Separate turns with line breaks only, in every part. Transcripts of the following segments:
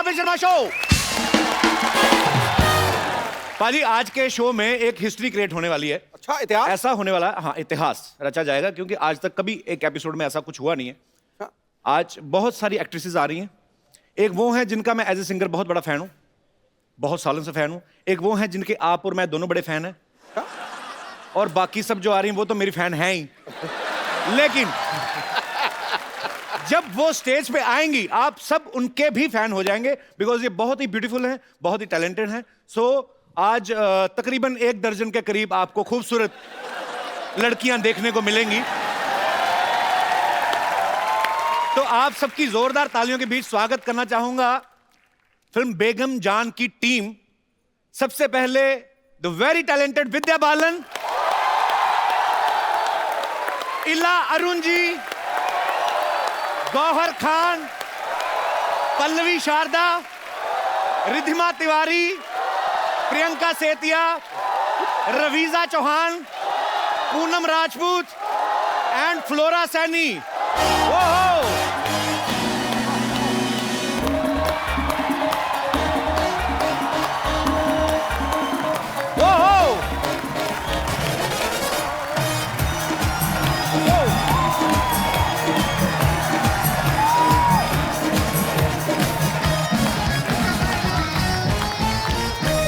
Kapil Sharma show. पाजी आज के शो में एक हिस्ट्री क्रिएट होने वाली है।
अच्छा, इतिहास
ऐसा होने वाला है, हाँ इतिहास रचा जाएगा, क्योंकि आज तक कभी एक एपिसोड में ऐसा कुछ हुआ नहीं है। आज बहुत सारी एक्ट्रेसेस आ रही हैं। एक वो हैं जिनका मैं एज ए सिंगर बहुत बड़ा फैन हूं, बहुत सालों से फैन हूं। एक वो हैं जिनके आप और मैं दोनों बड़े फैन हैं, और बाकी सब जो आ रही हैं वो तो मेरी फैन हैं ही। लेकिन जब वो स्टेज पे आएंगी आप सब उनके भी फैन हो जाएंगे, बिकॉज ये बहुत ही ब्यूटीफुल हैं, बहुत ही टैलेंटेड हैं। सो आज तकरीबन 1 दर्जन के करीब आपको खूबसूरत लड़कियां देखने को मिलेंगी। तो आप सबकी जोरदार तालियों के बीच स्वागत करना चाहूंगा फिल्म बेगम जान की टीम। सबसे पहले the very talented Vidya Balan, इला अरुण जी, गौहर खान, पल्लवी शारदा, रिधिमा तिवारी, प्रियंका सेतिया, रवीजा चौहान, पूनम राजपूत एंड फ्लोरा सैनी।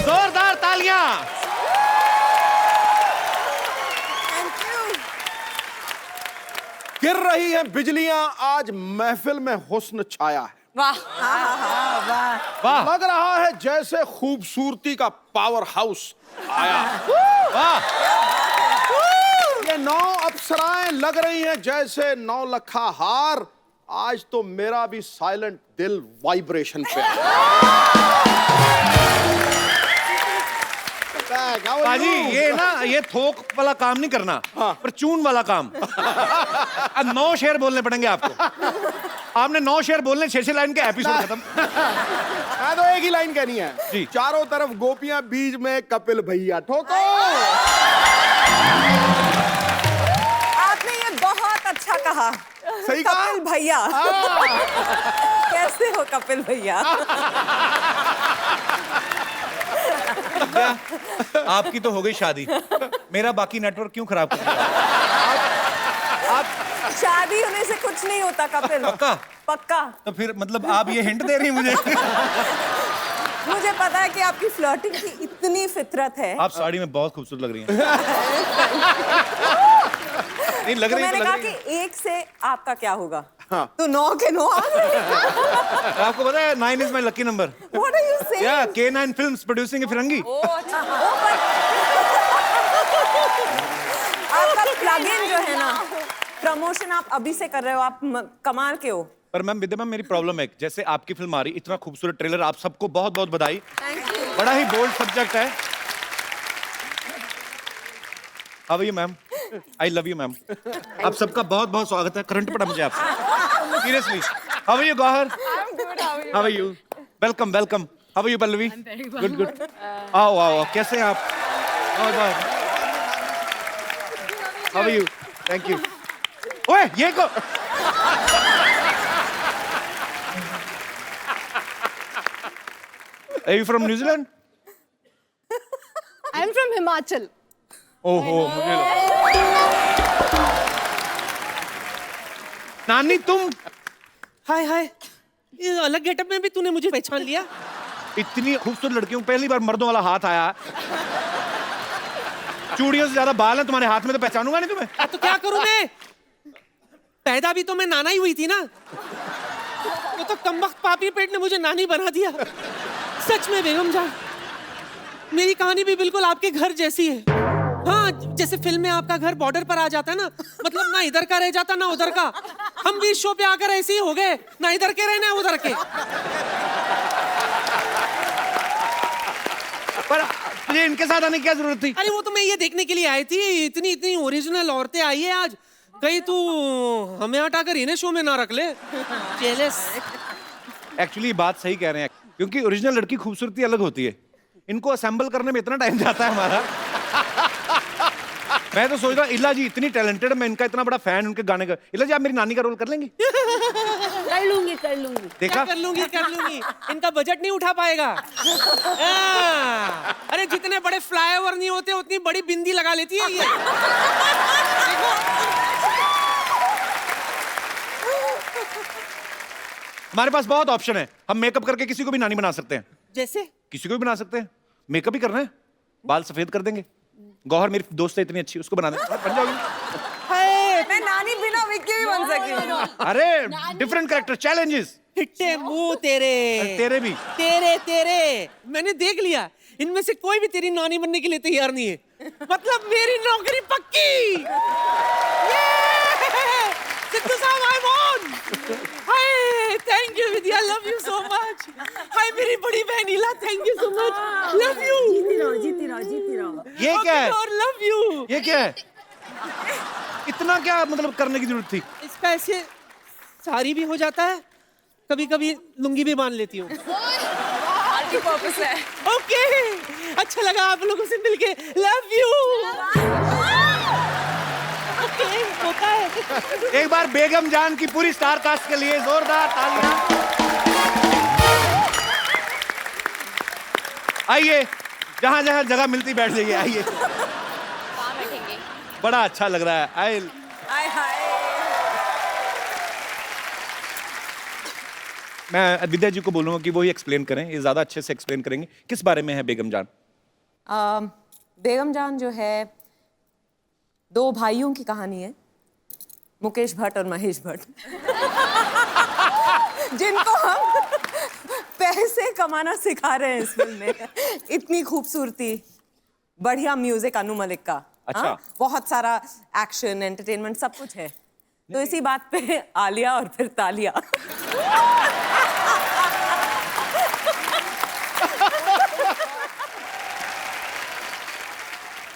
जोरदार तालियां।
गिर रही हैं बिजलियां, आज महफिल में हुस्न छाया है।
वाह
वाह
लग रहा है जैसे खूबसूरती का पावर हाउस आया।
वाह।
ये 9 अप्सराएं लग रही हैं जैसे 9 लखा हार। आज तो मेरा भी साइलेंट दिल वाइब्रेशन पे
पाजी ये ना, ये थोक वाला काम नहीं करना, पर चून वाला काम। अब 9 शेर बोलने पड़ेंगे आपको। आपने 9 शेर बोलने, 6 लाइन के एपिसोड खत्म।
मैं तो एक ही लाइन कहनी है
जी।
चारों तरफ गोपियां, बीच में कपिल भैया। ठोको।
आपने ये बहुत अच्छा कहा।
सही कहा?
कपिल भैया। कैसे हो कपिल भैया?
आपकी तो हो गई शादी, मेरा बाकी नेटवर्क क्यों खराब कर दिया? आप
शादी होने से कुछ नहीं होता कपिल।
पक्का?
पक्का।
तो फिर मतलब आप ये हिंट दे रही हैं मुझे?
मुझे पता है कि आपकी फ्लर्टिंग की इतनी फितरत है।
आप साड़ी में बहुत खूबसूरत लग रही हैं। नहीं लग
तो
रही है,
मैंने
तो
कहा
लग रही
कि 1 से आपका क्या होगा?
हाँ।
तो 9 के 9 आ गए।
है। आपको पता है 9 is my lucky number.
What are you saying?
या K9 फिल्म्स प्रोड्यूसिंग फिरंगी।
आपका प्लग इन जो है ना, प्रमोशन आप अभी से कर रहे हो, आप कमाल के हो।
पर मैम विद्या मैम, मेरी प्रॉब्लम है, जैसे आपकी फिल्म आ रही, इतना खूबसूरत ट्रेलर, आप सबको बहुत बहुत बधाई।
Thank you.
बड़ा ही बोल्ड सब्जेक्ट है। How are you ma'am? I love you ma'am. आप सबका बहुत बहुत स्वागत है। करंट पड़ा मुझे आपसे, seriously. How are you Gauhar? How are you? Welcome welcome. How are you Pallavi? Good good. आओ आओ, कैसे हैं आप? बहुत बहुत। How are you? Thank you. ओए ये को Are you from New Zealand?
I'm from Himachal.
ओहो, मुझे नानी तुम
हाय हाय, ये अलग गेटअप में भी तूने मुझे पहचान लिया?
इतनी खूबसूरत लड़कियों, पहली बार मर्दों वाला हाथ आया। चूड़ियों से ज्यादा बाल हैं तुम्हारे हाथ में, तो पहचानूंगा नहीं तुम्हें।
तो क्या करूं मैं? पैदा भी तो मैं नाना ही हुई थी ना। वो तो कमबख्त पापी पेट ने मुझे नानी बना दिया। सच में बेगम जान, मेरी कहानी भी बिल्कुल आपके घर जैसी है। हाँ, जैसे फिल्म में आपका घर बॉर्डर पर आ जाता है ना, मतलब ना इधर का रह जाता ना उधर का। हम भी इस शो पे आकर ऐसे ही हो गए, ना इधर के रहे ना उधर के।
पर मुझे इनके साथ आने की क्या जरूरत थी?
अरे वो तो मैं ये देखने के लिए आई थी, इतनी इतनी ओरिजिनल औरतें आई है आज। कहीं तू हमें हटाकर इन्हें शो में ना रख ले। जेलस।
एक्चुअली बात सही कह रहे हैं, क्योंकि ओरिजिनल लड़की खूबसूरती अलग होती है। इनको असेंबल करने में इतना टाइम जाता है हमारा। मैं तो सोच रहा इला जी इतनी टैलेंटेड, मैं इनका इतना बड़ा फैन, उनके गाने का। इला जी आप मेरी नानी का रोल कर लेंगी?
कर लूंगी कर लूंगी।
क्या कर लूंगी इनका बजट नहीं उठा पाएगा। अरे जितने बड़े फ्लाईओवर नहीं होते उतनी बड़ी बिंदी लगा लेती है ये। देखो
हमारे पास बहुत ऑप्शन है, हम मेकअप करके किसी को भी नानी बना सकते हैं,
जैसे
किसी को भी बना सकते हैं। मेकअप ही करना है, बाल सफेद कर देंगे। गौहर मेरी दोस्त है इतनी अच्छी, उसको बना देंगे, बन जाओगी।
मैं नानी बिना विग के भी बन सकती हूँ।
अरे डिफरेंट कैरेक्टर, चैलेंजेस।
हिट्टे मुंह तेरे
तेरे भी।
तेरे मैंने देख लिया, इनमें से कोई भी तेरी नानी बनने के लिए तैयार नहीं है। मतलब मेरी नौकरी पक्की। सिद्धू साहब I won. Hi thank you Vidya, love you so much. Hi मेरी बड़ी बहन Ila, thank you so much, love you.
जीती रहो।
ये क्या है?
और लव यू।
ये क्या है? इतना क्या मतलब करने की जरूरत थी?
इसका ऐसे साड़ी भी हो जाता है, कभी कभी लुंगी भी बांध लेती हूँ।
मल्टीपर्पस है।
ओके अच्छा लगा आप लोगों से मिलके, लव यू। ओके होता है।
एक बार बेगम जान की पूरी स्टार कास्ट के लिए जोरदार तालियां। आइए, जहां जहां जगह मिलती बैठ जाइए, आइए। बड़ा अच्छा लग रहा है।
हाय हाय।
मैं विद्या जी को बोलूंगा कि वो ही एक्सप्लेन करें, ये ज्यादा अच्छे से एक्सप्लेन करेंगे। किस बारे में है बेगम जान?
बेगम जान जो है दो भाइयों की कहानी है, मुकेश भट्ट और महेश भट्ट, जिनको हम पैसे कमाना सिखा रहे हैं इस फिल्म में। इतनी खूबसूरती, बढ़िया म्यूजिक अनु मलिक का।
अच्छा।
हाँ? बहुत सारा एक्शन, एंटरटेनमेंट, सब कुछ है। तो इसी बात पे आलिया और फिर तालिया।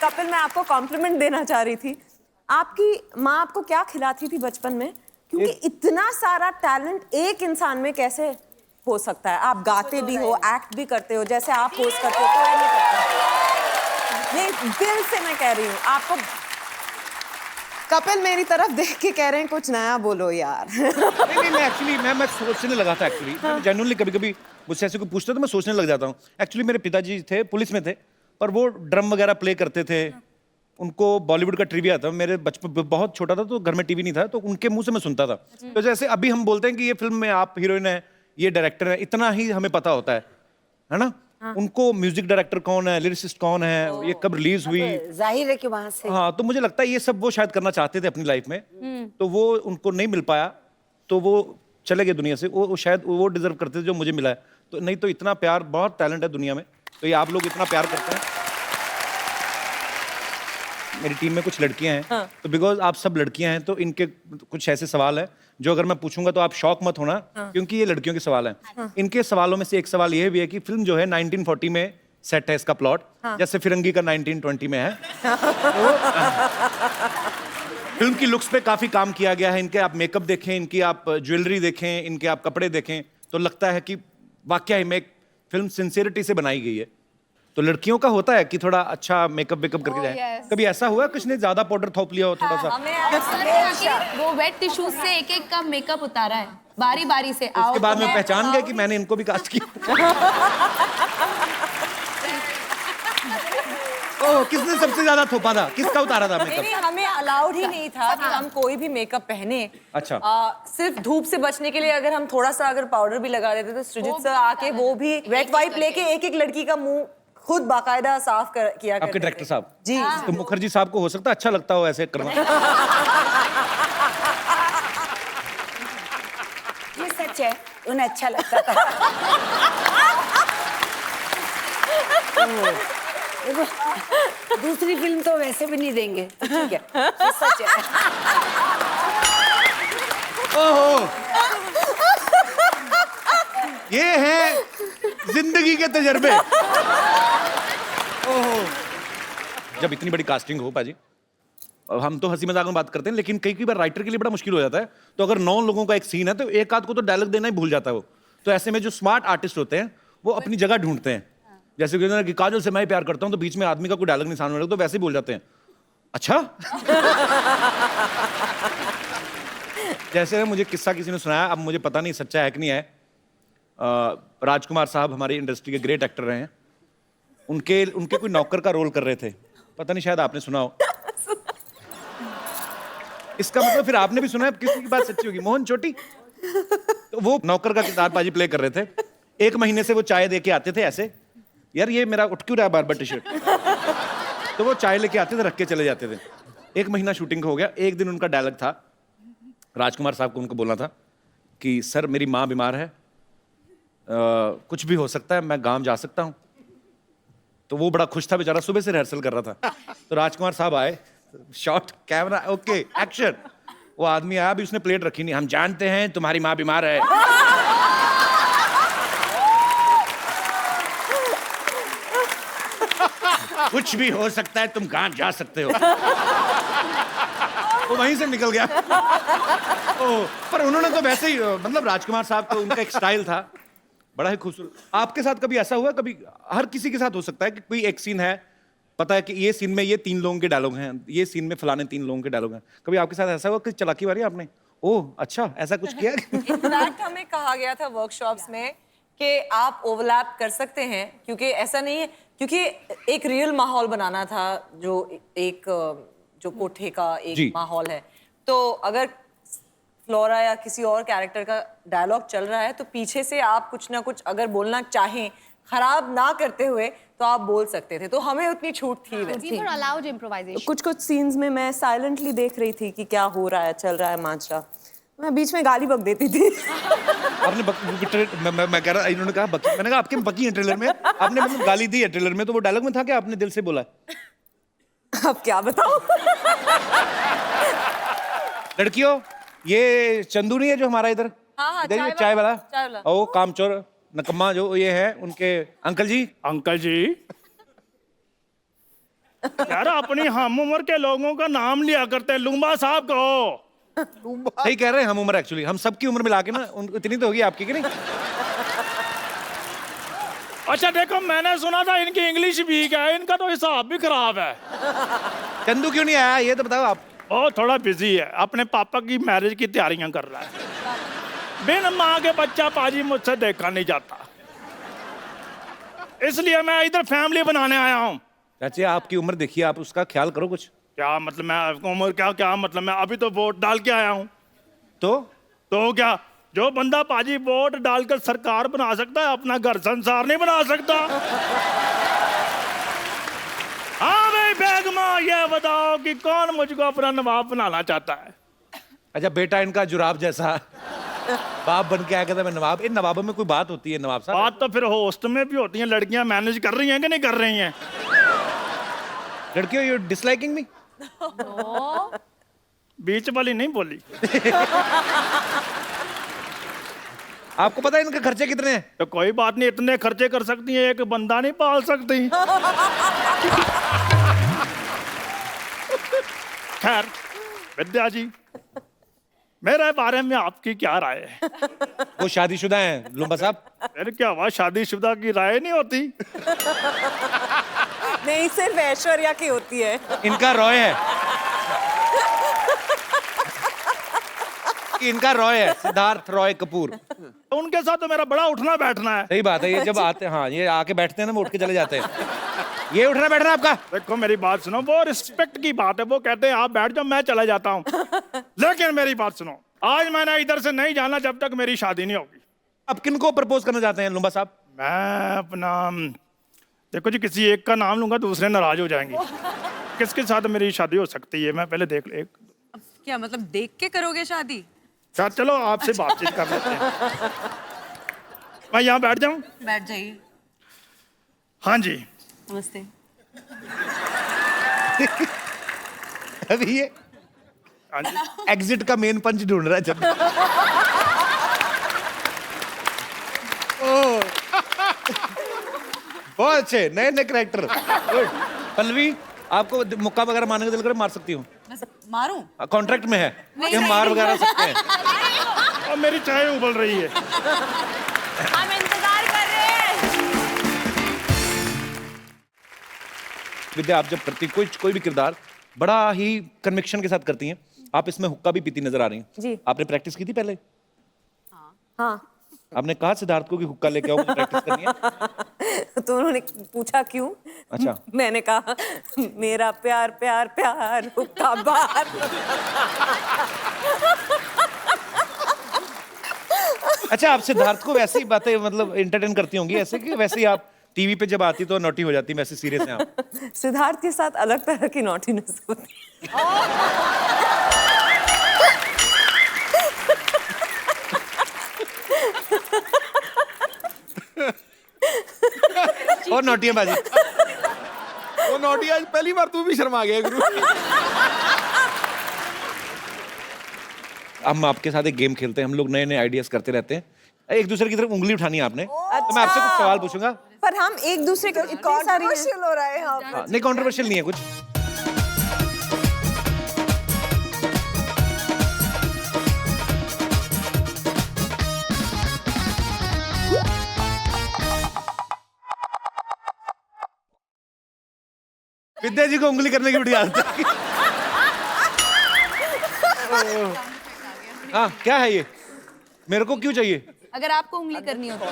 कपिल, मैं आपको कॉम्प्लीमेंट देना चाह रही थी। आपकी माँ आपको क्या खिलाती थी बचपन में? क्योंकि इतना सारा टैलेंट एक इंसान में कैसे हो सकता है? आप गाते भी हो, एक्ट भी करते हो, जैसे आप होस्ट करते हो, कोई नहीं करता। नहीं, दिल से मैं कह रही हूँ आपको। कपिल मेरी तरफ देख के कह रहे हैं कुछ नया बोलो यार।
नहीं, मैं एक्चुअली मैं सोचने लगा था एक्चुअली। मैं जेन्युइनली कभी-कभी मुझसे ऐसे कोई पूछता तो मैं सोचने लग जाता हूँ। एक्चुअली मेरे पिताजी थे, पुलिस में थे, पर वो ड्रम वगैरह प्ले करते थे। उनको बॉलीवुड का ट्रिविया था। मेरे बचपन बहुत छोटा था तो घर में टीवी नहीं था, तो उनके मुंह से मैं सुनता था। तो जैसे अभी हम बोलते हैं कि ये फिल्म में आप हीरोइन है, ये डायरेक्टर है, इतना ही हमें पता होता है ना? उनको म्यूजिक डायरेक्टर कौन है, लिरिसिस्ट कौन है, ये कब रिलीज हुई,
जाहिर है कि वहां से।
हाँ, तो मुझे लगता है ये सब वो शायद करना चाहते थे अपनी लाइफ में, तो वो उनको नहीं मिल पाया, तो वो चले गए दुनिया से। वो शायद वो डिजर्व करते थे जो मुझे मिला है। तो नहीं तो इतना प्यार, बहुत टैलेंट है दुनिया में, तो ये आप लोग इतना प्यार करते हैं। मेरी टीम में कुछ लड़कियां हैं, तो बिकॉज आप सब लड़कियां हैं तो इनके कुछ ऐसे सवाल है जो अगर मैं पूछूंगा तो आप शॉक मत होना, क्योंकि ये लड़कियों के सवाल हैं। इनके सवालों में से एक सवाल ये भी है कि फिल्म जो है 1940 में सेट है, इसका प्लॉट जैसे फिरंगी का 1920 में है। तो फिल्म की लुक्स पे काफी काम किया गया है। इनके आप मेकअप देखें, इनकी आप ज्वेलरी देखें, इनके आप कपड़े देखें, तो लगता है कि वाकई में एक फिल्म सिंसियरिटी से बनाई गई है। तो लड़कियों का होता है कि थोड़ा अच्छा मेकअप वेकअप करके जाए। कभी ऐसा हुआ किसी ने ज्यादा पाउडर थोप लिया हो थोड़ा सा?
हमें वो वेट टिश्यूज से एक एक का मेकअप उतारा है बारी बारी से।
उसके बाद में पहचान गए कि मैंने इनको भी कास्ट किया। ओह, किसने सबसे ज्यादा थोपा था? किसका उतारा था मेकअप?
नहीं, हमें अलाउड ही नहीं था कि हम कोई भी मेकअप पहने।
अच्छा।
सिर्फ धूप से बचने के लिए अगर हम थोड़ा सा अगर पाउडर भी लगा देते तो सृजित सर आके वो भी वेट वाइप लेके एक एक लड़की का मुंह खुद बाकायदा साफ किया
आपके डायरेक्टर साहब
जी।
तो मुखर्जी साहब को हो सकता है अच्छा लगता हो ऐसे करना।
ये सच है, उन्हें अच्छा लगता था। दूसरी फिल्म तो वैसे भी नहीं देंगे, तो ठीक है, ये सच है।
ओहो, ये है जिंदगी के तजर्बे। ओहो, जब इतनी बड़ी कास्टिंग हो पाजी, अब हम तो हंसी मजाक में बात करते हैं, लेकिन कई बार राइटर के लिए बड़ा मुश्किल हो जाता है। तो अगर 9 लोगों का एक सीन है तो एक आध को तो डायलॉग देना ही भूल जाता है वो। तो ऐसे में जो स्मार्ट आर्टिस्ट होते हैं वो अपनी जगह ढूंढते हैं। जैसे कि काजल से मैं प्यार करता हूं, तो बीच में आदमी का कोई डायलॉग नहीं सामने तो वैसे ही बोल जाते हैं, अच्छा। जैसे मुझे किस्सा किसी ने सुनाया, अब मुझे पता नहीं सच्चा है कि नहीं है। राजकुमार साहब हमारी इंडस्ट्री के ग्रेट एक्टर रहे हैं। उनके कोई नौकर का रोल कर रहे थे, पता नहीं शायद आपने सुना हो। इसका मतलब फिर आपने भी सुना है, किसी की बात सच्ची होगी। मोहन चोटी, तो वो नौकर का किरदारबाजी प्ले कर रहे थे। 1 महीने से वो चाय दे के आते थे ऐसे, यार ये मेरा उठ क्यों रहा है बार बार टी शर्ट। तो वो चाय लेके आते थे, रख के चले जाते थे। 1 महीना शूटिंग हो गया। एक दिन उनका डायलॉग था, राजकुमार साहब को उनको बोलना था कि सर मेरी माँ बीमार है, कुछ भी हो सकता है, मैं गांव जा सकता हूँ। तो वो बड़ा खुश था बेचारा, सुबह से रिहर्सल कर रहा था। तो राजकुमार साहब आए, शॉट कैमरा ओके एक्शन। वो आदमी आया, अभी उसने प्लेट रखी नहीं। हम जानते हैं तुम्हारी माँ बीमार है। कुछ भी हो सकता है, तुम गांव जा सकते हो। वो वहीं से निकल गया। पर उन्होंने तो वैसे ही, मतलब राजकुमार साहब तो उनका एक स्टाइल था, बड़ा ही खूबसूरत। आपके साथ कभी ऐसा हुआ? कभी हर किसी के साथ हो सकता है कि कोई एक सीन है, पता है कि ये सीन में ये 3 लोगों के डायलॉग हैं, ये सीन में फलाने 3 लोगों के डायलॉग हैं। कभी आपके साथ ऐसा हुआ कि चलाकी मारी आपने? ओह अच्छा, ऐसा कुछ किया?
इनफैक्ट हमें कहा गया था वर्कशॉप्स में कि आप ओवरलैप कर सकते हैं, क्योंकि ऐसा नहीं है, क्योंकि एक रियल माहौल बनाना था, जो कोठे का एक माहौल है। तो अगर फ्लोरा या किसी और कैरेक्टर का डायलॉग चल रहा है तो पीछे से आप कुछ ना कुछ अगर बोलना चाहें, खराब ना करते हुए, तो आप बोल सकते थे। तो हमें उतनी छूट थी वैसे।
We were allowed improvisation.
कुछ सीन्स में मैं साइलेंटली देख रही थी कि क्या हो रहा है, चल रहा है माजरा। मैं बीच में गाली बक देती थी।
आपने मैं कह रहा, इन्होंने कहा बकी, मैंने कहा आपके में बकी है ट्रेलर में, आपने मतलब गाली दी है ट्रेलर में, तो वो डायलॉग में था कि आपने दिल से बोला?
अब क्या बताऊं?
लड़कियों, ये चंदू नहीं है जो हमारा इधर
हाँ,
इधर ये चाय वाला,
चाय वाला।
ओ कामचोर नकम्मा जो ये है, उनके अंकल जी।
अंकल जी, यार अपनी हम उम्र के लोगों का नाम लिया करते, लुम्बा साहब कहो।
सही कह रहे हैं, हम उम्र एक्चुअली हम सबकी उम्र मिला के ना इतनी तो होगी आपकी कि नहीं?
अच्छा देखो, मैंने सुना था इनकी इंग्लिश वीक है, इनका तो हिसाब भी खराब है।
चंदू क्यों नहीं आया ये तो बताओ आप।
वो थोड़ा बिजी है, अपने पापा की मैरिज की तैयारियां कर रहा है। बिन माँ के बच्चा पाजी मुझसे देखा नहीं जाता, इसलिए मैं इधर फैमिली बनाने आया हूँ।
चाची आपकी उम्र देखिए, आप उसका ख्याल करो कुछ।
क्या मतलब मैं उम्र क्या मतलब मैं अभी तो वोट डाल के आया हूँ। तो क्या, जो बंदा पाजी वोट डालकर सरकार बना सकता है, अपना घर संसार नहीं बना सकता। हाँ भाई बेगमा, ये बताओ कि कौन मुझको अपना नवाब बनाना चाहता है?
अच्छा बेटा इनका जुराब जैसा बाप बन के आया, कहता मैं नवाब। इन नवाबों में कोई बात होती है नवाब साहब?
बात तो फिर होस्ट में भी होती है, लड़कियां मैनेज कर रही हैं कि नहीं कर रही हैं?
लड़कियों यू डिसलाइकिंग मी?
बीच वाली नहीं बोली।
आपको पता है इनके खर्चे कितने हैं?
तो कोई बात नहीं, इतने खर्चे कर सकती हैं, एक बंदा नहीं पाल सकती। खैर विद्या जी, मेरे बारे में आपकी क्या राय है?
वो शादीशुदा हैं लुम्बा साहब।
फिर क्या हुआ, शादीशुदा की राय नहीं होती?
नहीं, सिर्फ ऐश्वर्या की होती है।
इनका रॉय है, इनका रॉय है, सिद्धार्थ रॉय कपूर।
तो उनके साथ तो मेरा बड़ा उठना बैठना है।
सही बात है, ये जब आते, हाँ ये आके बैठते हैं ना, वो उठ के चले जाते हैं। ये उठना बैठना आपका।
देखो मेरी बात सुनो, वो रिस्पेक्ट की बात है, वो कहते हैं आप बैठ जाओ मैं चला जाता हूँ। लेकिन मेरी बात सुनो, आज मैंने इधर से नहीं जाना जब तक मेरी शादी नहीं होगी।
अब किनको प्रपोज करना चाहते हैं लुम्बा साहब?
मैं अपना, देखो जी, किसी एक का नाम लूंगा दूसरे नाराज हो जाएंगे। किसके साथ मेरी शादी हो सकती है, मैं पहले देख ले।
क्या मतलब देख के करोगे शादी?
चलो आपसे बातचीत कर लेते हैं। मैं यहाँ बैठ जाऊँ?
बैठ जाइए।
हाँ जी।
नमस्ते।
अभी ये
हाँ जी।
एग्जिट का मेन पंच ढूंढ रहा है जब। बहुत अच्छे नए नए कैरेक्टर। पल्लवी, आपको मुक्का वगैरह मारने का दिल करे मार सकती हूँ?
मारूं?
कॉन्ट्रैक्ट में है कि हम मार वगैरह सकते हैं।
और मेरी चाय उबल रही है।
हम इंतजार कर रहे हैं।
विद्या, आप जब करती कोई भी किरदार बड़ा ही कन्विक्शन के साथ करती हैं। आप इसमें हुक्का भी पीती नजर आ रही हैं
जी।
आपने प्रैक्टिस की थी पहले?
हाँ।
आपने कहा सिद्धार्थ को कि हुक्का लेके आओ, मुझे प्रैक्टिस करनी है?
तो उन्होंने पूछा क्यों?
अच्छा।
मैंने कहा मेरा प्यार प्यार प्यार हुक्का बार।
अच्छा, आप सिद्धार्थ को वैसी बातें मतलब एंटरटेन करती होंगी ऐसे, कि वैसे ही आप टीवी पे जब आती तो नॉटी हो जाती, वैसे सीरियस हैं आप?
सिद्धार्थ के साथ अलग तरह की नॉटीनेस होती है।
और नॉटी है बाजी।
वो नोटी आज पहली बार तू भी शर्मा गया गुरु।
हम आपके साथ एक गेम खेलते हैं, हम लोग नए नए आइडियाज करते रहते हैं। एक दूसरे की तरफ उंगली उठानी है आपने, तो मैं आपसे कुछ सवाल पूछूंगा।
पर हम एक दूसरे को कंट्रोवर्शियल हो रहा है यहाँ पे।
हाँ, नहीं कंट्रोवर्शियल नहीं है कुछ। विद्या जी को उंगली करने की बड़ी आदत है। हाँ, क्या है ये? मेरे को क्यों चाहिए?
अगर आपको उंगली करनी हो तो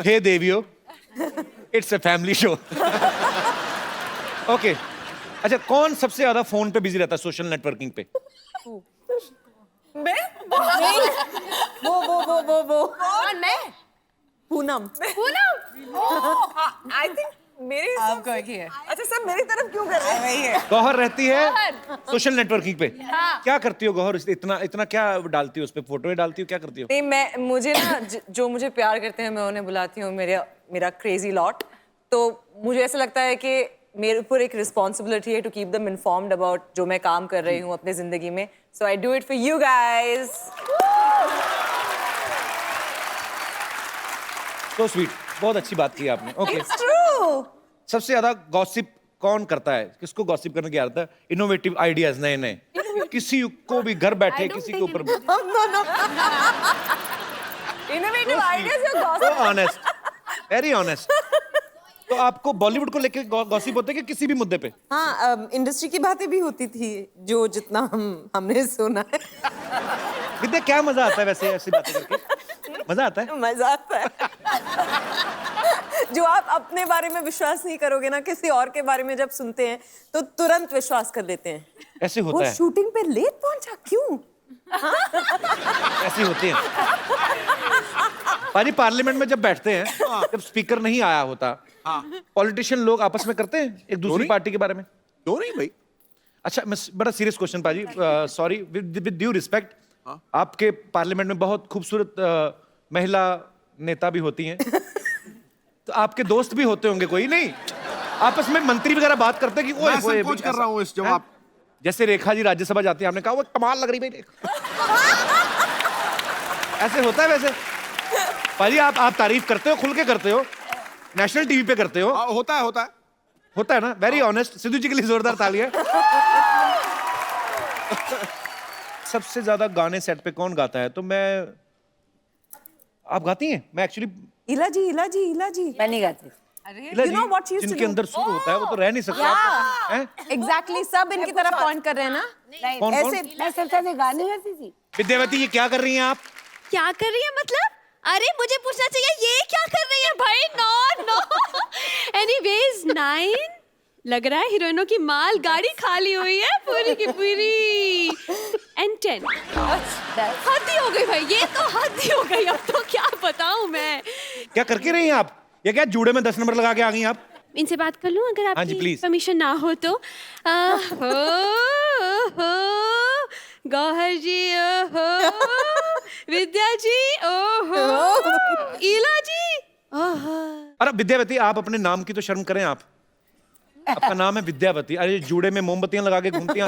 हे देवियो, it's a family show. Okay, अच्छा, कौन सबसे ज्यादा फोन पे बिजी रहता है सोशल नेटवर्किंग पे?
मैं? वो
कौन? मैं?
पूनम। आई थिंक मेरे
आपको एक ही है।
अच्छा सब मेरी तरफ क्यों कर रहे हैं?
गौहर रहती है सोशल नेटवर्किंग पे। क्या करती हो गौहर? इतना इतना क्या डालती हो उस पे? फोटो डालती हो, क्या करती हो?
नहीं, मुझे ना जो मुझे प्यार करते हैं मैं उन्हें बुलाती हूँ मेरा क्रेजी लॉट। तो मुझे ऐसा लगता है कि मेरे ऊपर एक रिस्पॉन्सिबिलिटी है to keep them informed about जो मैं काम कर रही हूँ अपने जिंदगी में। So I do it for you guys.
तो स्वीट, बहुत अच्छी बात की आपने। Okay,
It's true.
सबसे ज्यादा गॉसिप कौन करता है? किसको गॉसिप करने की आदत है? इनोवेटिव आइडियाज नए नए, किसी को भी घर बैठे किसी के ऊपर।
No. Innovative ideas or gossip?
Honest, very honest. तो आपको बॉलीवुड को लेके गॉसिप होते कि किसी भी मुद्दे पे?
हाँ, इंडस्ट्री की बातें भी होती थी जो जितना हमने सुना है।
विद्या, क्या मजा आता है वैसे ऐसी बातें करके? मजा आता है?
मजा आता है। जो आप अपने बारे में विश्वास नहीं करोगे ना, किसी और के बारे में जब सुनते हैं तो तुरंत विश्वास कर लेते हैं।
ऐसे
वो
होता है,
शूटिंग पे लेट पहुंचा क्यों?
ऐसी होती है। पाजी, पार्लियामेंट में जब बैठते हैं, जब स्पीकर नहीं आया होता, पॉलिटिशियन लोग आपस में करते हैं एक दूसरी पार्टी के बारे में?
क्यों नहीं भाई?
अच्छा, मैं बड़ा सीरियस क्वेश्चन पाजी, सॉरी, विद ड्यू रिस्पेक्ट, आपके पार्लियामेंट में बहुत खूबसूरत महिला नेता भी होती हैं, तो आपके दोस्त भी होते होंगे कोई? नहीं, आपस में मंत्री वगैरह बात करते हैं कि
मैं संकोच कर रहा हूँ इस जवाब।
जैसे रेखा जी राज्यसभा जाती है, आपने कहा वो कमाल लग रही भाई रेखा। ऐसे होता है वैसे? पाजी, आप तारीफ करते हो, खुल के करते हो, नेशनल टीवी पे करते हो।
होता है
होता है ना? Very honest. सिद्धू जी के लिए जोरदार तालियां। सबसे ज्यादा गाने सेट पे कौन गाता है? तो आप गाती हैं? मैं एक्चुअली
इला जी
मैं नहीं गाती।
You know what she used to
जिनके
do?
अंदर सुर होता है वो तो रह नहीं सकता। हैं?
एग्जैक्टली, सब इनकी तरफ पॉइंट कर रहे हैं ना।
कौन?
ऐसे
मैं सबसे से गाने गाती थी।
विद्यावती, ये क्या कर रही हैं आप?
क्या कर रही है मतलब? अरे मुझे पूछना चाहिए ये क्या कर रही है भाई? नो। एनीवेज 9 लग रहा है हीरोइनों की माल गाड़ी खाली हुई है पूरी की पूरी। एंड 10 हद ही हो गई भाई, ये तो हद ही हो गई। अब तो क्या बताऊं मैं।
क्या करके रही हैं आप? ये क्या जूड़े में 10 नंबर लगा के आ गई आप?
इनसे बात कर लूं अगर
हाँ जी,
आपकी
please.
परमिशन ना हो तो? गौहर जी, ओहो, विद्या जी, ओहो, ईला जी, ओहो।
अरे विद्यावती, आप अपने नाम की तो शर्म करें आप। आपका नाम है विद्यावती, अरे जूड़े में मोमबत्तियां लगा के घूमती हैं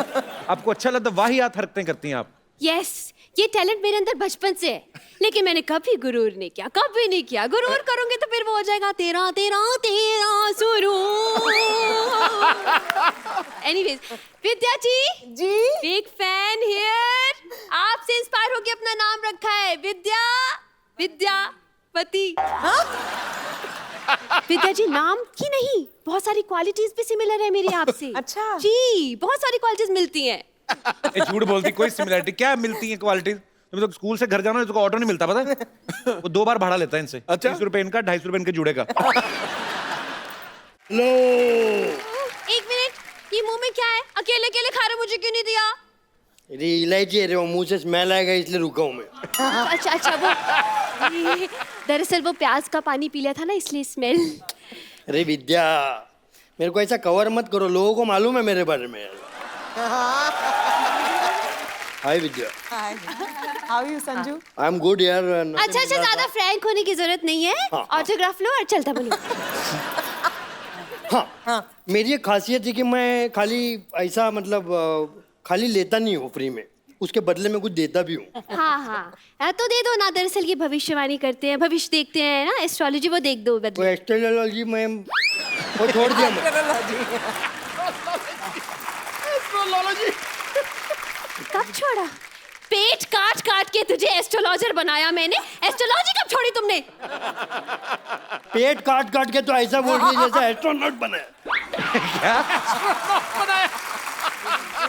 आपको अच्छा लगता? वाहियात हरकतें करती हैं आप।
यस, ये टैलेंट मेरे अंदर बचपन से है, लेकिन मैंने कभी गुरूर नहीं किया, कभी नहीं किया। गुरूर करूंगी तो फिर वो हो जाएगा तेरा तेरा तेरा सुरूर। Anyways, Vidya ji big fan here. आपसे इंस्पायर होके अपना नाम रखा है विद्यावती। विद्या जी नाम की नहीं, बहुत सारी क्वालिटीज भी सिमिलर है मेरी आपसे।
अच्छा।
जी, बहुत सारी क्वालिटीज मिलती हैं।
ये झूठ बोलती, कोई सिमिलरिटी क्या मिलती है क्वालिटी? तुम तो स्कूल से घर जाना तो ऑटो नहीं मिलता, पता है? वो 2 बार भाड़ा लेता है इनसे।
अच्छा।
30 रुपए इनका, 250 रुपए इनके जुड़े का।
लो
एक मिनट, ये मुंह में क्या है? अकेले अकेले खा रहे, मुझे क्यों नहीं दिया?
अरे इलायची है रे, वो मुंह से स्मेल आएगा इसलिए रुका हूँ मैं।
अच्छा अच्छा, वो दरअसल वो प्याज का पानी पी लिया था ना, इसलिए स्मेल।
अरे विद्या, मेरे को ऐसा कवर मत करो, लोगों को मालूम है मेरे बारे में। Hi Vidya.
How you Sanju?
I am good यार।
अच्छा अच्छा, ज्यादा फ्रैंक होने की जरूरत नहीं है।
हाँ।
ऑटोग्राफ लो और चलता बनो।
हाँ, मेरी एक खासियत है कि मैं खाली ऐसा मतलब खाली लेता नहीं हूँ फ्री में, उसके बदले में कुछ देता भी हूँ।
हाँ, तो दे दो ना। दरअसल ये भविष्यवाणी करते हैं, भविष्य देखते हैं ना, एस्ट्रोलॉजी, वो देख दो
वो
बदले।
एस्ट्रोलॉजी में वो छोड़ दिया मैं।
कब छोड़ा? पेट काट काट के तुझे एस्ट्रोलॉजर बनाया मैंने। एस्ट्रोलॉजी कब छोड़ी तुमने?
पेट काट काट के तो ऐसा बोल रही है जैसे एस्ट्रोनॉट बनाया।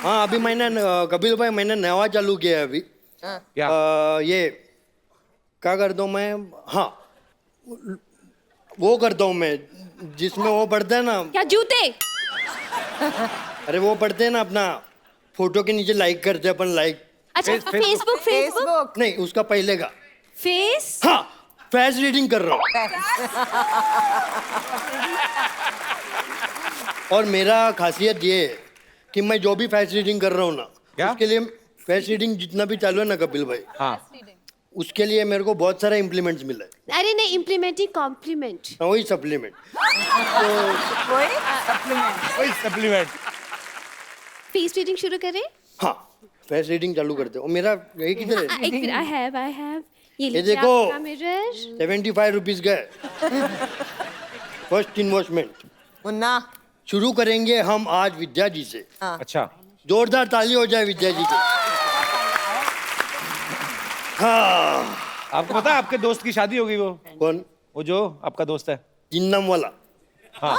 हाँ, अभी मैंने कपिल भाई मैंने नया चालू किया है अभी।
क्या?
ये क्या करता हूँ मैं? हाँ, वो करता हूँ मैं जिसमें वो पढ़ते हैं ना।
क्या जूते?
अरे वो पढ़ते हैं ना, अपना फोटो के नीचे लाइक करते हैं अपन, लाइक।
अच्छा, फेसबुक।
फेसबुक।
नहीं, उसका पहले का।
फेस?
हाँ, फेस रीडिंग कर रहा हूँ। और मेरा खासियत ये है कि मैं जो भी फेस रीडिंग कर रहा हूँ ना,
क्या?
उसके लिए फेस रीडिंग जितना भी चालू है ना कपिल भाई,
हाँ,
उसके लिए मेरे को बहुत सारा इम्प्लीमेंट्स मिला है।
अरे नहीं, इम्प्लीमेंटिंग कॉम्प्लीमेंट।
हाँ, वही सप्लीमेंट।
कोई सप्लीमेंट।
फेस रीडिंग शुरू करें?
हाँ, फेस रीडिंग चालू करते हो। मेरा ये किधर है?
एक मिनट, आई हैव ये
ये देखो,
मिरर।
75 रुपीज गए फर्स्ट इन्वेस्टमेंट।
मुन्ना।
शुरू करेंगे हम आज विद्या जी से।
अच्छा,
जोरदार ताली हो जाए विद्या जी को। हाँ।
आपको पता है आपके दोस्त की शादी होगी?
कौन?
वो जो आपका दोस्त है।
जिन्नम वाला।
हाँ।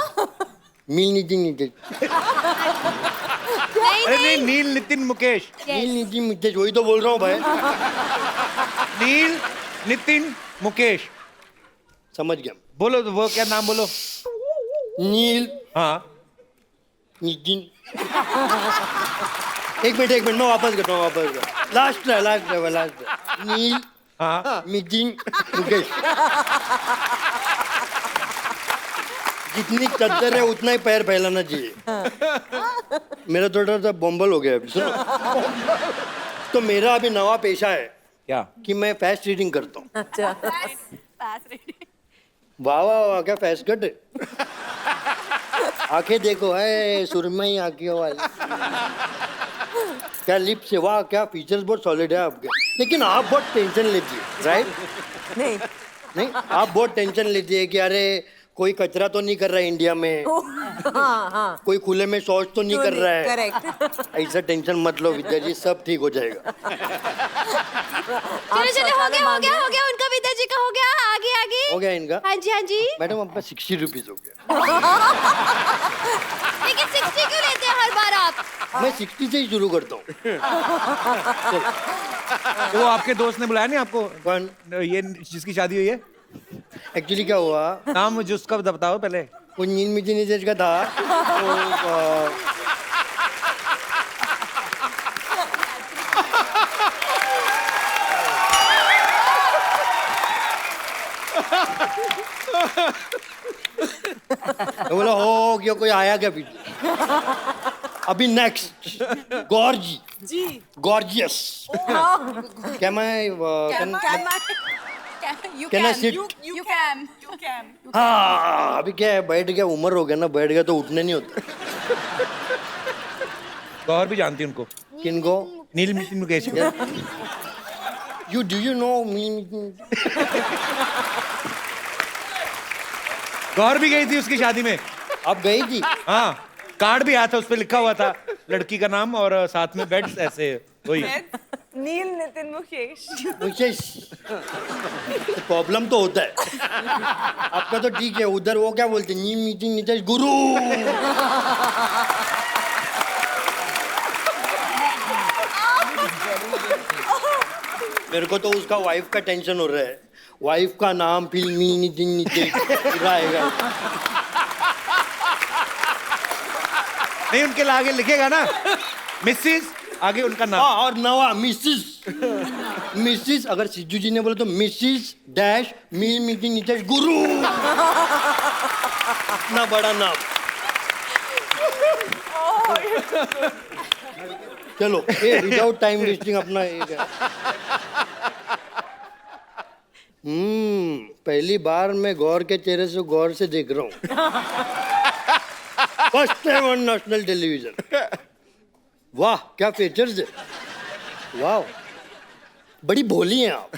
मील नितिन नितेश।
अरे नहीं, नील नितिन मुकेश।
नील नितिन नितेश, वही तो बोल रहा हूँ भाई।
नील नितिन मुकेश।
समझ गया।
बोलो तो, वो क्या नाम बोलो?
नील
हाँ,
नितिन। एक मिनट मैं वापस करता हूँ। लास्ट है। नील
हाँ,
नितिन मुकेश। जितनी चद्दर है उतना ही पैर फैलाना चाहिए। मेरा थोड़ा सा बम्बल हो गया अभी, सुनो। तो मेरा अभी नवा पेशा है
क्या?
कि मैं फेस रीडिंग करता हूँ।
अच्छा।
वाह वाह वाह, क्या फेस कट है। आंखें देखो, है सुरमई आंखें वाली। क्या लिप्स है, वाह क्या फीचर्स बहुत सॉलिड है आपके। लेकिन आप बहुत टेंशन लेती है, राइट?
नहीं।
नहीं, आप बहुत टेंशन लेती है कि अरे कोई कचरा तो नहीं कर रहा है इंडिया में,
हाँ।
कोई खुले में शौच तो नहीं कर रहा है।
करेक्ट।
ऐसा टेंशन मत लो विद्या जी, सब ठीक हो जाएगा।
चलो, हो गया उनका, विद्या जी का हो गया। आगे
हो गया इनका?
हाँ जी।
मैडम आपका 60 रुपीज हो गया।
लेकिन 60 क्यों लेते हैं हर बार आप?
मैं 60 से ही शुरू करता हूँ।
तो वो आपके दोस्त ने बुलाया नहीं आपको?
कौन?
ये जिसकी शादी हुई है।
एक्चुअली क्या हुआ,
नाम मुझे उसका बताओ पहले।
वो नील नितिन नितेश का था। तो तो बोला हो गया, कोई आया क्या पीछे? अभी नेक्स्ट गॉर्जियस। क्या मैं कैन आई सिट? हाँ, अभी क्या है, बैठ गया, उम्र हो गया ना, बैठ गया तो उठने नहीं होता।
गौहर भी जानती उनको।
किनको?
नील नितिन मुकेश।
यू नो मी?
गौहर भी गई थी उसकी शादी में।
आप गई थी?
हाँ, कार्ड भी आया था, उस पर लिखा हुआ था लड़की का नाम और साथ में बेड्स ऐसे वही।
नील नितिन मुकेश।
विशेष प्रॉब्लम तो होता है। आपका तो ठीक है, उधर वो क्या बोलते हैं, नी मीटिंग नीतीश गुरु। मेरे को तो उसका वाइफ का टेंशन हो रहा है, वाइफ का नाम फिल्मी नितिन नीतीश रहेगा।
नहीं, उनके आगे लिखेगा ना मिसिस, आगे उनका नाम।
और नवा मिसिस अगर सिद्धू जी ने बोला तो मिसिस डैश मील मीटिंग नीतीश गुरु। इतना बड़ा नाम। चलो विदाउट टाइम वेस्टिंग अपना पहली बार मैं गौर के चेहरे से गौर से देख रहा हूँ। First time on national television. वाह क्या फीचर्स है, वाह बड़ी भोली हैं आप।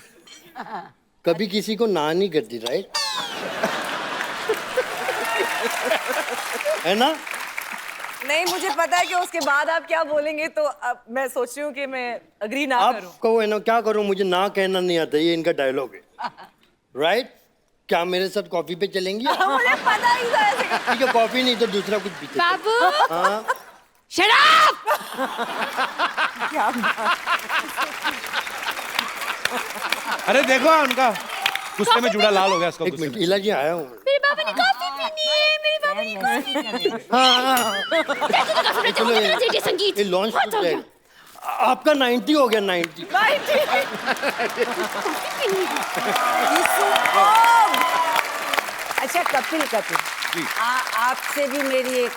कभी किसी को ना नहीं करती, राइट? है ना?
नहीं, मुझे पता है कि उसके बाद आप क्या बोलेंगे, तो अब मैं सोच रही हूँ कि मैं अग्री ना करूँ।
आप कहो है ना, क्या करूँ, मुझे ना कहना नहीं आता, ये इनका डायलॉग है, राइट? क्या मेरे साथ कॉफी पे चलेंगी?
मुझे पता ही था ऐसे।
ठीक है, कॉफी नहीं तो दूसरा कुछ पीते।
बाबू
हाँ
शट अप।
अरे देखो उनका गुस्से में जुड़ा लाल हो गया इसका।
एक मिनट, इला जी आया हूँ।
मेरे बाबा ने कॉफी पीनी है, मेरे बाबा ने कॉफी पीनी है।
चलो
संगीत
ये लॉन्च
बहुत हो गया।
आपका 90 हो गया, 90।
अच्छा कपिल आपसे भी मेरी एक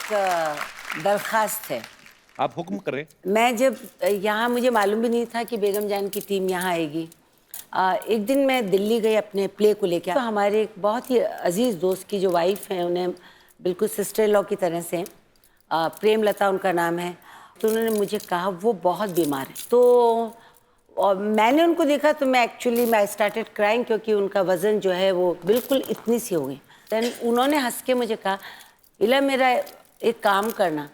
दरखास्त है।
आप हुक्म करें।
मैं जब यहाँ, मुझे मालूम भी नहीं था कि बेगम जान की टीम यहाँ आएगी। एक दिन मैं दिल्ली गई अपने प्ले को लेकर, तो हमारे एक बहुत ही अजीज़ दोस्त की जो वाइफ है, उन्हें बिल्कुल सिस्टर लॉ की तरह से, प्रेमलता उनका नाम है, तो उन्होंने मुझे कहा वो बहुत बीमार है। तो और मैंने उनको देखा तो मैं स्टार्टेड क्राइंग, क्योंकि उनका वज़न जो है वो बिल्कुल इतनी सी हो गई। देन उन्होंने हंस के मुझे कहा, इला मेरा एक काम करना,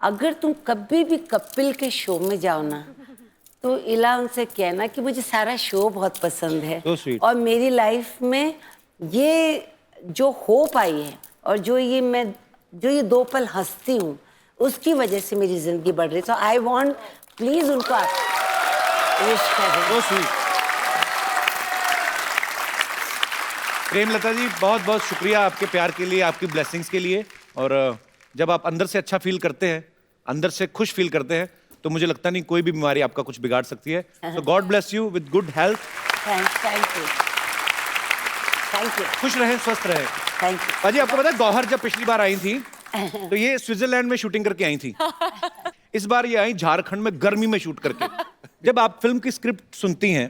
अगर तुम कभी भी कपिल के शो में जाओ ना, तो इला उनसे कहना कि मुझे सारा शो बहुत पसंद है,
So sweet.
और मेरी लाइफ में ये जो होप आई है और जो ये 2 पल हंसती हूँ, उसकी वजह से मेरी जिंदगी बढ़ रही है। तो आई वांट प्लीज उनको विश करें।
So sweet. प्रेमलता जी बहुत बहुत शुक्रिया आपके प्यार के लिए, आपकी ब्लेसिंग्स के लिए। और जब आप अंदर से अच्छा फील करते हैं, अंदर से खुश फील करते हैं, तो मुझे लगता नहीं कोई भी बीमारी आपका कुछ बिगाड़ सकती है। तो God bless you with good health.
Thank you.
खुश रहें, स्वस्थ रहें।
Thank you.
बाजी आपको पता है गौहर जब पिछली बार आई थी तो ये स्विट्जरलैंड में शूटिंग करके आई थी। इस बार ये आई झारखंड में गर्मी में शूट करके। जब आप फिल्म की स्क्रिप्ट सुनती हैं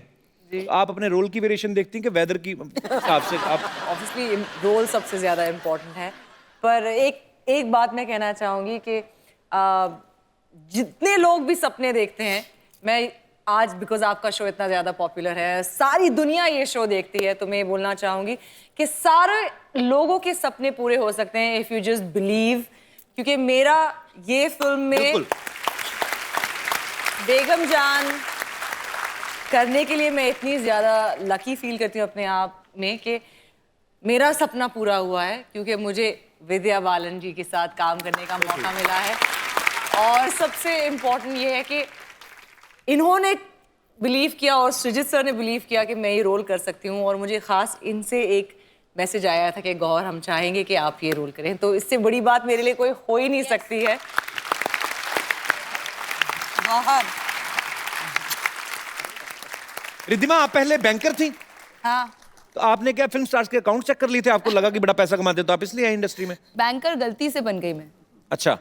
तो आप अपने रोल की वेरिएशन देखती हैं कि वेदर की हिसाब से? आप
ऑब्वियसली रोल सबसे ज़्यादा इम्पोर्टेंट है, पर एक बात मैं कहना चाहूँगी कि जितने लोग भी सपने देखते हैं, मैं आज बिकॉज आपका शो इतना ज़्यादा पॉपुलर है, सारी दुनिया ये शो देखती है, तो मैं ये बोलना चाहूँगी कि सारे लोगों के सपने पूरे हो सकते हैं इफ़ यू जस्ट बिलीव। क्योंकि मेरा ये फिल्म में बेगम जान करने के लिए मैं इतनी ज़्यादा लकी फील करती हूँ अपने आप में कि मेरा सपना पूरा हुआ है, क्योंकि मुझे विद्या बालन जी के साथ काम करने का मौका मिला है। और सबसे इम्पोर्टेंट ये है कि इन्होंने बिलीव किया और सृजित सर ने बिलीव किया कि मैं ये रोल कर सकती हूँ। और मुझे ख़ास इनसे एक मैसेज आया था कि गौर हम चाहेंगे कि आप ये रोल करें, तो इससे बड़ी बात मेरे लिए कोई हो ही नहीं सकती है। गौहर।
रिद्धिमा, आप पहले बैंकर थी?
हाँ।
तो आपने क्या फिल्म स्टार्स के अकाउंट चेक कर लिए थे? आपको लगा कि बड़ा पैसा कमाते हो तो आप इसलिए आए इंडस्ट्री में?
बैंकर गलती से बन गई मैं।
अच्छा,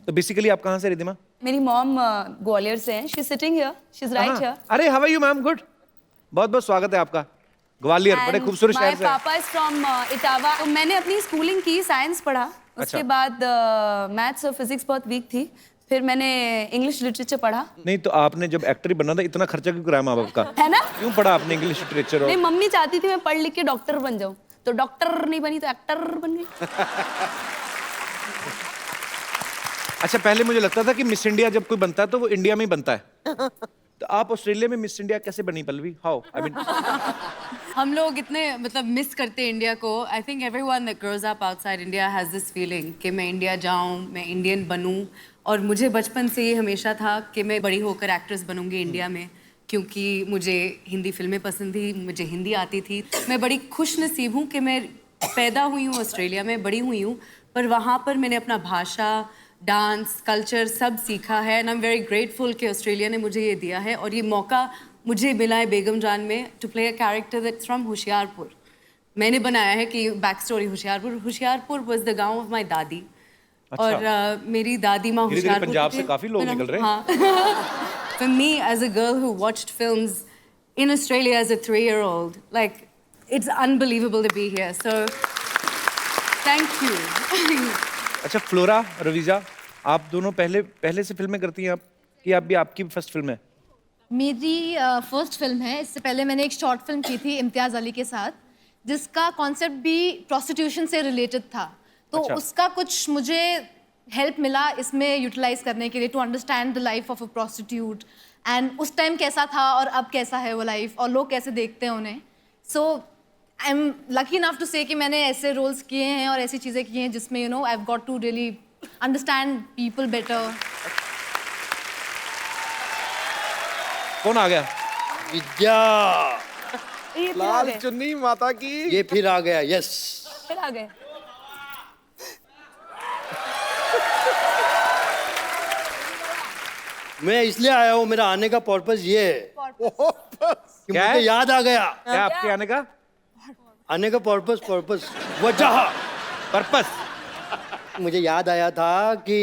तो बेसिकली आप कहाँ से रिद्धिमा?
मेरी मॉम ग्वालियर से हैं। She is sitting here, she is right here.
अरे how are you ma'am? Good, बहुत बहुत स्वागत है आपका। ग्वालियर बड़े खूबसूरत शहर से।
माय पापा इज फ्रॉम इटावा। तो मैंने अपनी स्कूलिंग की, साइंस पढ़ा, उसके बाद मैथ्स और फिजिक्स बहुत वीक थी, फिर मैंने इंग्लिश लिटरेचर पढ़ा।
नहीं तो आपने जब एक्टर ही बनना था, इतना खर्चा क्यों कराया माँ बाप का?
है ना?
क्यों पढ़ा आपने इंग्लिश लिटरेचर?
नहीं, मम्मी चाहती थी मैं पढ़ लिख के डॉक्टर बन जाऊं, तो डॉक्टर नहीं बनी तो एक्टर बन गई।
अच्छा, पहले मुझे लगता था कि मिस इंडिया जब कोई बनता है तो वो इंडिया में ही बनता है। तो आप ऑस्ट्रेलिया में मिस इंडिया कैसे बनी पल्लवी? हाउ? आई मीन
हम लोग इतने मतलब मिस करते हैं इंडिया को. I think everyone that grows up outside India has this feeling कि मैं इंडिया जाऊं, मैं इंडियन बनूं. और मुझे बचपन से ये हमेशा था कि मैं बड़ी होकर एक्ट्रेस बनूंगी इंडिया में, क्योंकि मुझे हिंदी फिल्में पसंद थी, मुझे हिंदी आती थी. मैं बड़ी खुश नसीब हूँ कि मैं पैदा हुई हूँ ऑस्ट्रेलिया में, बड़ी हुई हूँ, पर वहाँ पर मैंने अपना भाषा, डांस, कल्चर सब सीखा है. And I am very grateful कि ऑस्ट्रेलिया ने मुझे ये दिया है और ये मौका मुझे मिला है बेगम जान में to play a character that's from Hoshiarpur. मैंने बनाया है कि back story Hoshiarpur was the gaon of my dadi.
अच्छा.
और मेरी दादी माँ
धीरे-धीरे
होशियारपुर
पंजाब
की
से
थी.
काफी लोग निकल रहे हैं.
हाँ. For me as a girl who watched films in Australia as a 3-year-old, like it's unbelievable to be here. So thank you.
अच्छा, फ्लोरा, रवीजा, आप दोनों पहले से फिल्में करती हैं आप, कि आप भी आपकी फर्स्ट फिल्म है?
मेरी फर्स्ट फिल्म है. इससे पहले मैंने एक शॉर्ट फिल्म की थी इम्तियाज़ अली के साथ, जिसका कॉन्सेप्ट भी प्रोस्टिट्यूशन से रिलेटेड था. तो
अच्छा.
उसका कुछ मुझे हेल्प मिला इसमें यूटिलाइज करने के लिए, to understand the life of a prostitute and उस टाइम कैसा था और अब कैसा है वो लाइफ और लोग कैसे देखते हैं उन्हें. So I am lucky enough to say कि मैंने ऐसे रोल्स किए हैं और ऐसी चीज़ें की हैं जिसमें you know I have got to really understand people better.
कौन आ गया?
विद्या.
लाल चुन्नी माता की.
ये फिर आ गया. यस.
फिर आ गए.
मैं इसलिए आया हूँ, मेरा आने का पर्पस ये है कि
क्या
मुझे
है?
याद आ गया.
क्या आपके आने का
आने का पर्पस वजह.
पर्पस?
मुझे याद आया था कि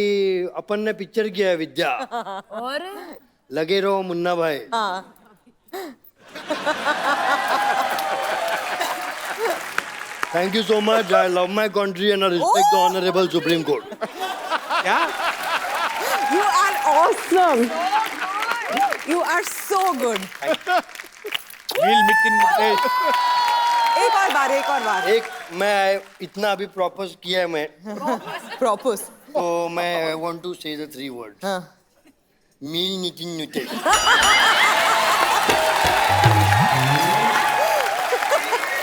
अपन ने पिक्चर किया है विद्या.
और
लगे रहो Munna Bhai. Thank you so much. I love my country and I respect the honourable supreme court.
क्या?
You are awesome. You are so good.
Neil Nitin
एक और बार.
एक मैं इतना अभी प्रॉपोज किया है मैं,
Propose.
तो मैं want to say the 3 words. मील नितिन नुटे.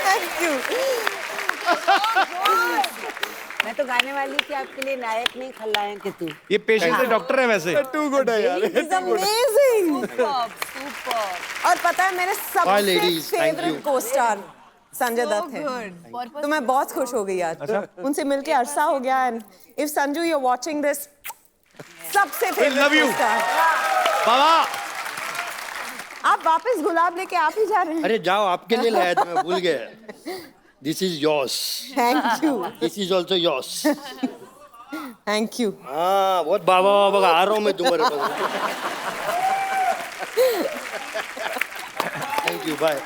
Thank you.
मैं तो गाने वाली थी आपके लिए, नायक नहीं खलनायक के तू.
ये पेशेंट से डॉक्टर है वैसे.
टू गुड है यार.
It's amazing. और पता है मेरे
Bye, ladies.
सबसे
Thank
favourite
you.
Co-star Sanjay Dutt है. तो मैं बहुत खुश हो गई आज. उनसे मिलके अरसा हो गया. And if Sanju you are watching this, सबसे
love
favourite
you.
Co-star.
Baba
आप वापस गुलाब लेके आप ही जा रहे हैं.
अरे जाओ, आपके लिए लाया था, मैं भूल गया. This is yours.
Thank you.
This is also yours.
Thank you.
हाँ, बहुत बाबा का आ रहा हूँ मैं तुम्हारे पास. Thank you. बाय.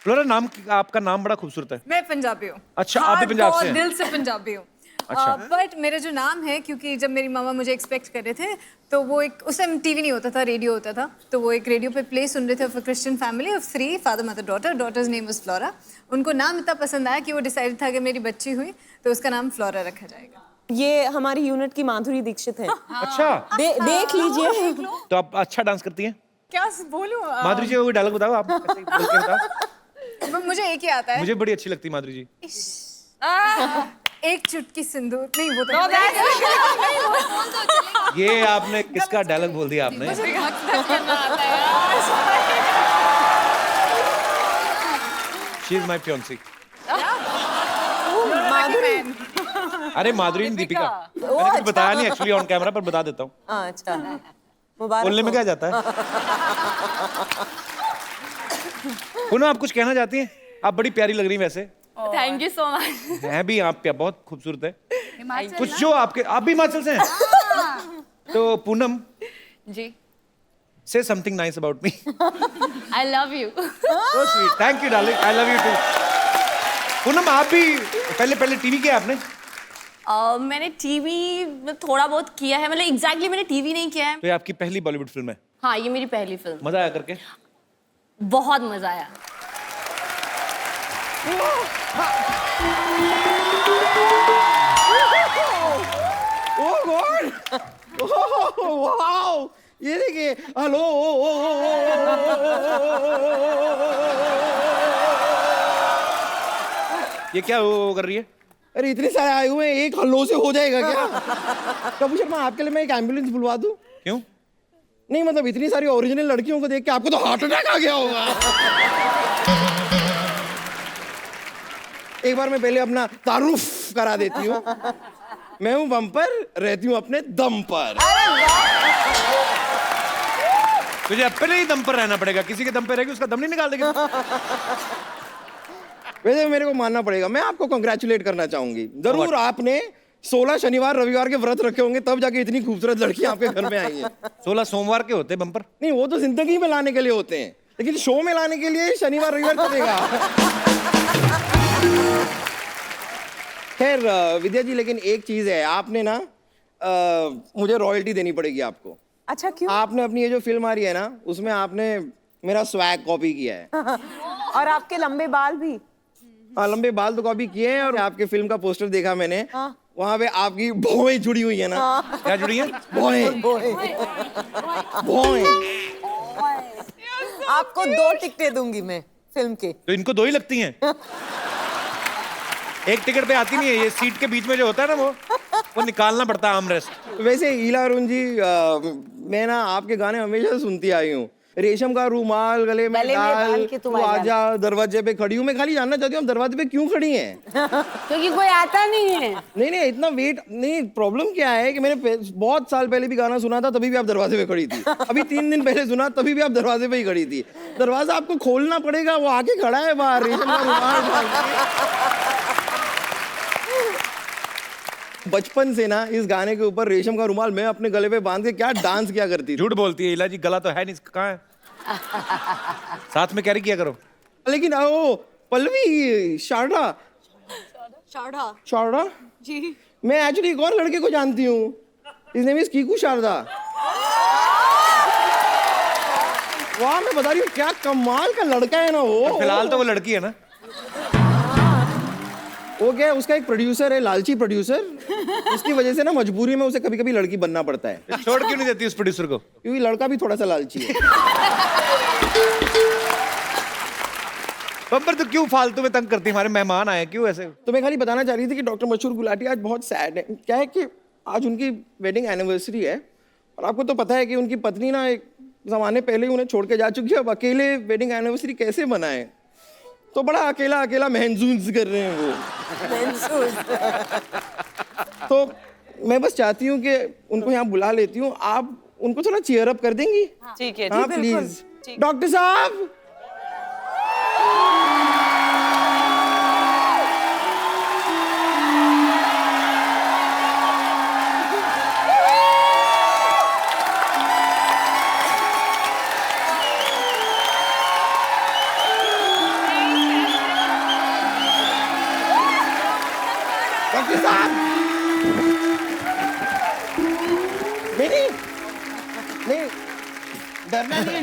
फ्लोरा, आपका नाम बड़ा खूबसूरत है.
मैं पंजाबी हूँ.
अच्छा, आप भी पंजाब से हैं?
दिल से पंजाबी हूँ.
अच्छा.
बट मेरा जो नाम है, क्योंकि जब मेरी मामा मुझे एक्सपेक्ट कर रहे थे, तो वो एक, उस टाइम टीवी नहीं होता था, रेडियो होता था, तो वो एक रेडियो पे प्ले सुन रहे थे for Christian family of 3, father mother daughter. Daughter's name was Flora. उनको नाम इतना पसंद आया कि वो डिसाइड था कि मेरी बच्ची हुई तो उसका नाम फ्लोरा रखा जाएगा.
ये हमारी यूनिट की माधुरी दीक्षित है.
अच्छा.
देख लीजिए.
तो आप अच्छा डांस करती हैं?
क्या बोलूं?
माधुरी जी का कोई डायलॉग बताओ आप. कैसे बोल के बताओ.
मुझे एक ही आता है.
मुझे बड़ी अच्छी लगती है माधुरी जी.
एक चुटकी सिंदूर. नहीं, वो तो
ये आपने किसका डायलॉग बोल दिया आपने? She is my fiancee.
Madhuri.
अरे माधुरी ने दीपिका. मैंने कुछ बताया नहीं एक्चुअली ऑन कैमरा, पर बता देता हूँ.
अच्छा, मुबारक.
बोलने में क्या जाता है. पूनम, आप कुछ कहना चाहती हैं? आप बड़ी प्यारी लग रही हैं वैसे.
Thank you so much.
हैं भी आप बहुत खूबसूरत है. कुछ जो आप भी हिमाचल से हैं? तो पूनम
जी,
say something nice about me.
I love you.
So sweet. Thank you, darling. I love you too. Poonam, आप भी पहले टीवी किया आपने?
मैंने टीवी में थोड़ा बहुत किया है, मतलब एग्जैक्टली मैंने टीवी नहीं किया है.
तो ये आपकी पहली बॉलीवुड फिल्म है?
हाँ, ये मेरी पहली फिल्म.
मजा आया करके?
बहुत मजा आया.
वाओ, ये देखिए, हेलो।
ये क्या कर रही है?
अरे इतने सारे आए हुए हैं, एक हल्लो से हो जाएगा क्या? कपूर शर्मा, आपके लिए मैं एक एम्बुलेंस बुलवा दूं?
क्यों?
नहीं मतलब इतनी सारी ओरिजिनल लड़कियों को देख के आपको तो हार्ट अटैक आ गया होगा। एक बार मैं पहले अपना तारुफ करा देती हूँ। मैं हूँ बम्पर, रहती हूँ अपने दम पर।
तुझे अपने ही दम पर रहना पड़ेगा, किसी के दम पर रहेगी उसका दम नहीं निकाल देगी।
वैसे मेरे को मानना पड़ेगा, मैं आपको कंग्रेचुलेट करना चाहूंगी। जरूर आपने 16 शनिवार रविवार के व्रत रखे होंगे, तब जाके इतनी खूबसूरत लड़की आपके घर में आई है।
16 सोमवार के होते बम्पर?
नहीं, वो तो जिंदगी में लाने के लिए होते हैं, लेकिन शो में लाने के लिए शनिवार रविवार चलेगा। खैर विद्या जी, लेकिन एक चीज है, आपने ना मुझे रॉयल्टी देनी पड़ेगी आपको।
अच्छा, क्यों?
आपने अपनी ये जो फिल्म आ रही है ना, उसमें आपने मेरा स्वैग कॉपी किया है।
और आपके लंबे बाल भी।
हाँ, लंबे बाल तो कॉपी किए हैं, और आपके फिल्म का पोस्टर देखा मैंने। वहाँ पे आपकी भौएं जुड़ी हुई है ना?
क्या जुड़ी है?
भौएं। भौएं।
आपको 2 टिकटें दूंगी मैं फिल्म के।
तो इनको 2 ही लगती हैं। एक टिकट पे आती नहीं है, ये सीट के बीच में जो होता है ना वो निकालना पड़ता है आर्मरेस्ट।
वैसे ईला अरुण जी, मैं ना आपके गाने हमेशा सुनती आई हूँ। रेशम का रूमाल गले में डाल
के
तू आजा, दरवाजे पे खड़ी हूँ। मैं खाली जानना चाहती हूँ दरवाजे पे क्यों खड़ी हैं?
क्योंकि कोई आता नहीं है।
नहीं, इतना वेट नहीं। प्रॉब्लम क्या है कि मैंने बहुत साल पहले भी गाना सुना था, तभी भी आप दरवाजे पे खड़ी थी। अभी 3 दिन पहले सुना, तभी भी आप दरवाजे पे ही खड़ी थी। दरवाजा आपको खोलना पड़ेगा, वो आके खड़ा है बाहर रेशम का रूमाल। बचपन से ना इस गाने के ऊपर रेशम का रुमाल मैं अपने गले पे बांध के क्या डांस किया करती थी।
झूठ बोलती है इला जी, गला तो है नहीं, कहाँ है? साथ में कैरी किया करो।
लेकिन ओ पल्लवी, शारदा
जी,
मैं एक्चुअली एक और लड़के को जानती हूँ। His name is Kiku Sharda. वाह, मैं बता रही हूँ क्या कमाल का लड़का है ना वो।
फिलहाल तो वो लड़की है ना।
वो क्या है, उसका एक प्रोड्यूसर है, लालची प्रोड्यूसर। उसकी वजह से ना मजबूरी में उसे कभी कभी लड़की बनना पड़ता है।
छोड़ क्यों नहीं देती उस प्रोड्यूसर को?
क्योंकि लड़का भी थोड़ा सा लालची है।
बब्बर तो क्यों फालतू में तंग करती? हमारे मेहमान आए, क्यों ऐसे?
तो मैं खाली बताना चाह रही थी कि डॉक्टर मशहूर गुलाटी आज बहुत सैड है। क्या है कि आज उनकी वेडिंग एनिवर्सरी है, और आपको तो पता है कि उनकी पत्नी ना एक ज़माने पहले ही उन्हें छोड़ के जा चुकी है। अब अकेले वेडिंग एनिवर्सरी कैसे मनाएं? तो बड़ा अकेला अकेला महसूस कर रहे हैं वो। तो मैं बस चाहती हूँ कि उनको यहाँ बुला लेती हूँ, आप उनको थोड़ा चीयर अप कर देंगी?
ठीक है,
हाँ प्लीज। डॉक्टर साहब, डॉक्टर साहब, नहीं,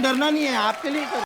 डरना नहीं है, आपके लिए